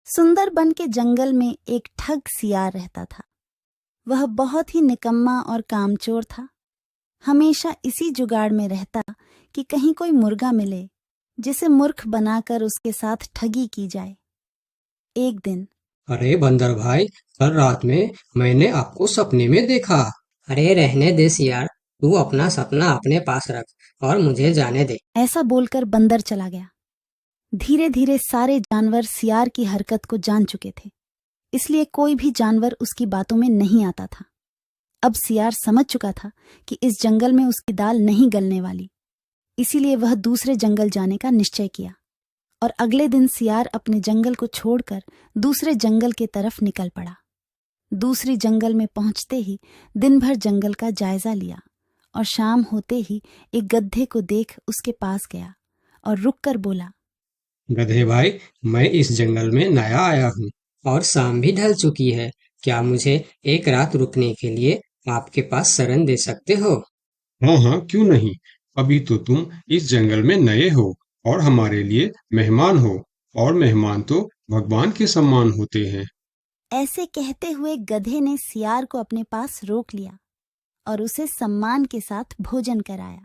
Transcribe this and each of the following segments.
सुंदरबन के जंगल में एक ठग सियार रहता था। वह बहुत ही निकम्मा और कामचोर था। हमेशा इसी जुगाड़ में रहता कि कहीं कोई मुर्गा मिले जिसे मूर्ख बनाकर उसके साथ ठगी की जाए। एक दिन अरे बंदर भाई, कल रात में मैंने आपको सपने में देखा। अरे रहने दे सियार, तू अपना सपना अपने पास रख और मुझे जाने दे। ऐसा बोलकर बंदर चला गया। धीरे धीरे सारे जानवर सियार की हरकत को जान चुके थे, इसलिए कोई भी जानवर उसकी बातों में नहीं आता था। अब सियार समझ चुका था कि इस जंगल में उसकी दाल नहीं गलने वाली, इसीलिए वह दूसरे जंगल जाने का निश्चय किया और अगले दिन सियार अपने जंगल को छोड़कर दूसरे जंगल की तरफ निकल पड़ा। दूसरी जंगल में पहुंचते ही दिन भर जंगल का जायजा लिया और शाम होते ही एक गधे को देख उसके पास गया और रुककर बोला, गधे भाई, मैं इस जंगल में नया आया हूँ और शाम भी ढल चुकी है। क्या मुझे एक रात रुकने के लिए आपके पास शरण दे सकते हो? हाँ हाँ, क्यों नहीं। अभी तो तुम इस जंगल में नए हो और हमारे लिए मेहमान हो, और मेहमान तो भगवान के समान होते हैं। ऐसे कहते हुए गधे ने सियार को अपने पास रोक लिया और उसे सम्मान के साथ भोजन कराया।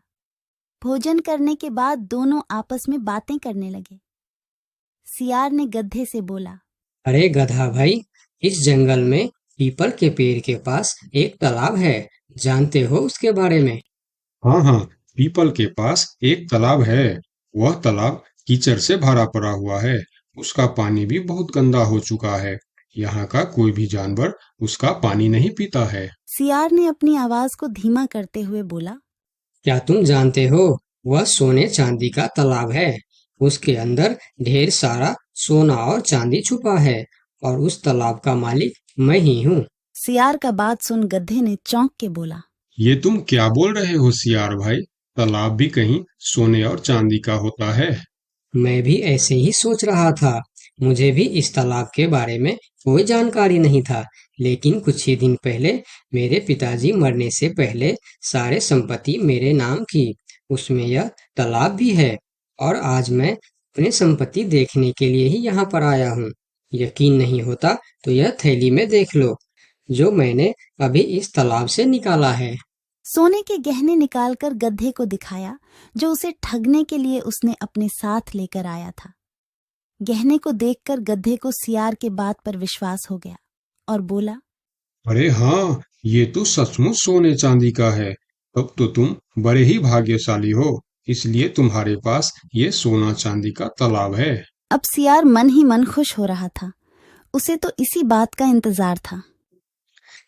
भोजन करने के बाद दोनों आपस में बातें करने लगे। सियार ने गधे से बोला, अरे गधा भाई, इस जंगल में पीपल के पेड़ के पास एक तालाब है। जानते हो उसके बारे में? हाँ हाँ, पीपल के पास एक तालाब है। वह तालाब कीचड़ से भरा पड़ा हुआ है। उसका पानी भी बहुत गंदा हो चुका है। यहाँ का कोई भी जानवर उसका पानी नहीं पीता है। सियार ने अपनी आवाज को धीमा करते हुए बोला, क्या तुम जानते हो, वह सोने चांदी का तालाब है। उसके अंदर ढेर सारा सोना और चांदी छुपा है और उस तालाब का मालिक मैं ही हूँ। सियार का बात सुन गधे ने चौंक के बोला, ये तुम क्या बोल रहे हो सियार भाई? तालाब भी कहीं सोने और चांदी का होता है? मैं भी ऐसे ही सोच रहा था। मुझे भी इस तालाब के बारे में कोई जानकारी नहीं था, लेकिन कुछ ही दिन पहले मेरे पिताजी मरने से पहले सारे संपत्ति मेरे नाम की। उसमें यह तालाब भी है और आज मैं अपने संपत्ति देखने के लिए ही यहाँ पर आया हूँ। यकीन नहीं होता तो यह थैली में देख लो, जो मैंने अभी इस तालाब से निकाला है। सोने के गहने निकालकर गधे को दिखाया, जो उसे ठगने के लिए उसने अपने साथ लेकर आया था। गहने को देखकर गधे को सियार के बात पर विश्वास हो गया और बोला, अरे हाँ, ये तो सचमुच सोने चांदी का है। तब तो तुम बड़े ही भाग्यशाली हो, इसलिए तुम्हारे पास ये सोना चांदी का तालाब है। अब सियार मन ही मन खुश हो रहा था। उसे तो इसी बात का इंतजार था।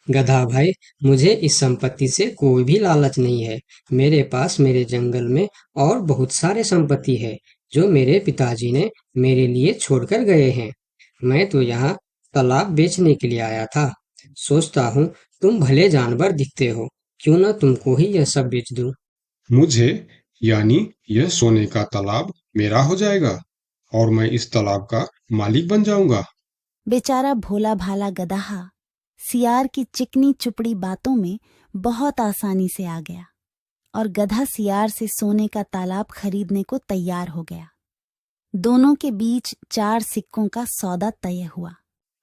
गधा भाई, मुझे इस संपत्ति से कोई भी लालच नहीं है। मेरे पास मेरे जंगल में और बहुत सारे संपत्ति है जो मेरे पिताजी ने मेरे लिए छोड़कर गए हैं। मैं तो यहाँ तालाब बेचने के लिए आया था। सोचता हूँ तुम भले जानवर दिखते हो, क्यों ना तुमको ही यह सब बेच दूं। मुझे, यानी यह सोने का तालाब मेरा हो जाएगा और मैं इस तालाब का मालिक बन जाऊंगा। बेचारा भोला भाला गदहा सियार की चिकनी चुपड़ी बातों में बहुत आसानी से आ गया और गधा सियार से सोने का तालाब खरीदने को तैयार हो गया। दोनों के बीच 4 सिक्कों का सौदा तय हुआ।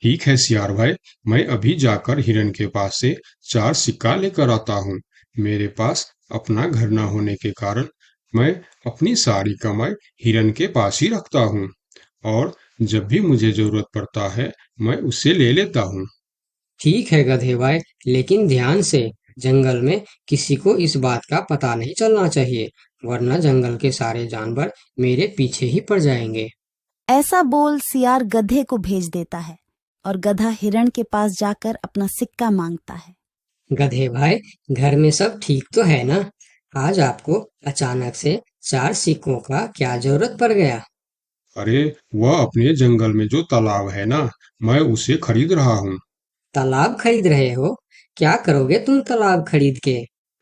ठीक है सियार भाई, मैं अभी जाकर हिरन के पास से 4 सिक्का लेकर आता हूँ। मेरे पास अपना घर न होने के कारण मैं अपनी सारी कमाई हिरन के पास ही रखता हूँ, और जब भी मुझे जरूरत पड़ता है मैं उससे ले लेता हूँ। ठीक है गधे भाई, लेकिन ध्यान से, जंगल में किसी को इस बात का पता नहीं चलना चाहिए, वरना जंगल के सारे जानवर मेरे पीछे ही पड़ जाएंगे। ऐसा बोल सियार गधे को भेज देता है और गधा हिरण के पास जाकर अपना सिक्का मांगता है। गधे भाई, घर में सब ठीक तो है ना? आज आपको अचानक से 4 सिक्कों का क्या जरूरत पड़ गया? अरे वह अपने जंगल में जो तालाब है ना, मैं उसे खरीद रहा हूँ। तालाब खरीद रहे हो? क्या करोगे तुम तालाब खरीद के?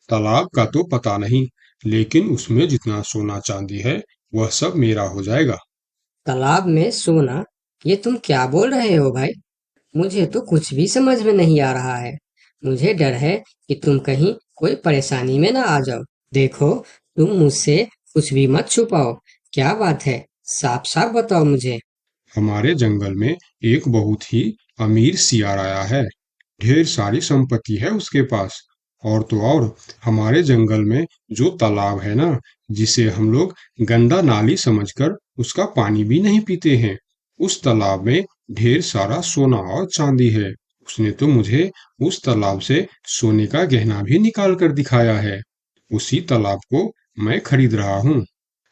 तालाब का तो पता नहीं, लेकिन उसमें जितना सोना चांदी है वह सब मेरा हो जाएगा। तालाब में सोना? ये तुम क्या बोल रहे हो भाई? मुझे तो कुछ भी समझ में नहीं आ रहा है। मुझे डर है कि तुम कहीं कोई परेशानी में ना आ जाओ। देखो, तुम मुझसे कुछ भी मत छुपाओ। क्या बात है? साफ साफ बताओ मुझे। हमारे जंगल में एक बहुत ही अमीर सियार आया है। ढेर सारी संपत्ति है उसके पास। और तो और हमारे जंगल में जो तालाब है ना, जिसे हम लोग गंदा नाली समझकर उसका पानी भी नहीं पीते हैं, उस तालाब में ढेर सारा सोना और चांदी है। उसने तो मुझे उस तालाब से सोने का गहना भी निकाल कर दिखाया है। उसी तालाब को मैं खरीद रहा हूँ।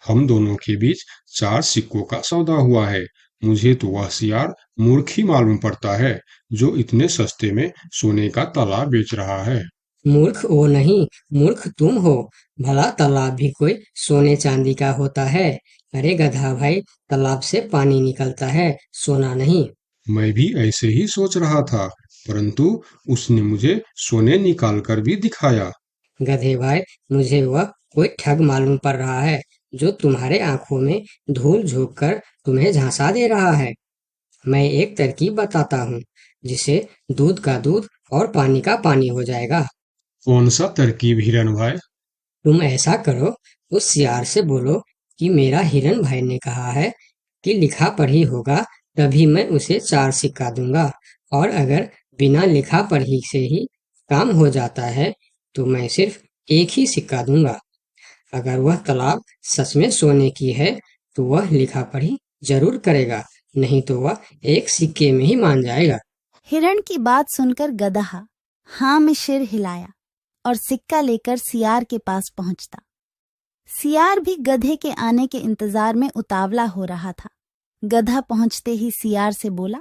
हम दोनों के बीच 4 सिक्कों का सौदा हुआ है। मुझे तो वह सियार मूर्ख ही मालूम पड़ता है, जो इतने सस्ते में सोने का तालाब बेच रहा है। मूर्ख वो नहीं, मूर्ख तुम हो। भला तालाब भी कोई सोने चांदी का होता है? अरे गधा भाई, तालाब से पानी निकलता है, सोना नहीं। मैं भी ऐसे ही सोच रहा था, परंतु उसने मुझे सोने निकाल कर भी दिखाया। गधे भाई, मुझे वह कोई ठग मालूम पड़ रहा है, जो तुम्हारे आंखों में धूल झोंक कर तुम्हें झांसा दे रहा है। मैं एक तरकीब बताता हूँ, जिसे दूध का दूध और पानी का पानी हो जाएगा। कौन सा तरकीब हिरन भाई? तुम ऐसा करो, उस सियार से बोलो कि मेरा हिरन भाई ने कहा है कि लिखा पढ़ी होगा तभी मैं उसे 4 सिक्का दूंगा, और अगर बिना लिखा पढ़ी से ही काम हो जाता है तो मैं सिर्फ 1 ही सिक्का दूंगा। अगर वह तालाब सच में सोने की है तो वह लिखा पढ़ी जरूर करेगा, नहीं तो वह 1 सिक्के में ही मान जाएगा। हिरण की बात सुनकर गधा हाँ में सिर हिलाया और सिक्का लेकर सियार के पास पहुंचता। सियार भी गधे के आने के इंतजार में उतावला हो रहा था। गधा पहुंचते ही सियार से बोला,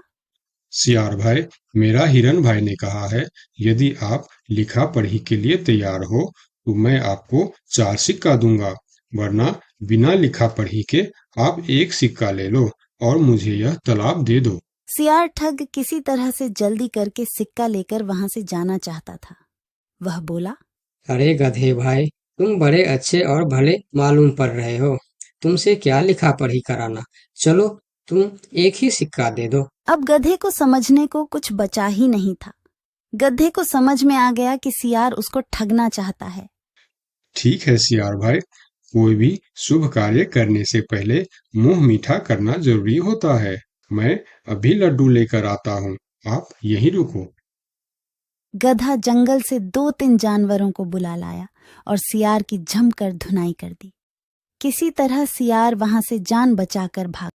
सियार भाई, मेरा हिरन भाई ने कहा है, यदि आप लिखा पढ़ी के लिए तैयार हो तो मैं आपको 4 सिक्का दूंगा, वरना बिना लिखा पढ़ी के आप 1 सिक्का ले लो और मुझे यह तालाब दे दो। सियार ठग किसी तरह से जल्दी करके सिक्का लेकर वहां से जाना चाहता था। वह बोला, अरे गधे भाई, तुम बड़े अच्छे और भले मालूम पड़ रहे हो, तुमसे क्या लिखा पढ़ी कराना। चलो, तुम 1 ही सिक्का दे दो। अब गधे को समझने को कुछ बचा ही नहीं था। गधे को समझ में आ गया कि सियार उसको ठगना चाहता है। ठीक है सियार भाई, कोई भी शुभ कार्य करने से पहले मुंह मीठा करना जरूरी होता है। मैं अभी लड्डू लेकर आता हूँ, आप यहीं रुको। गधा जंगल से 2-3 जानवरों को बुला लाया और सियार की जमकर धुनाई कर दी। किसी तरह सियार वहां से जान बचाकर भाग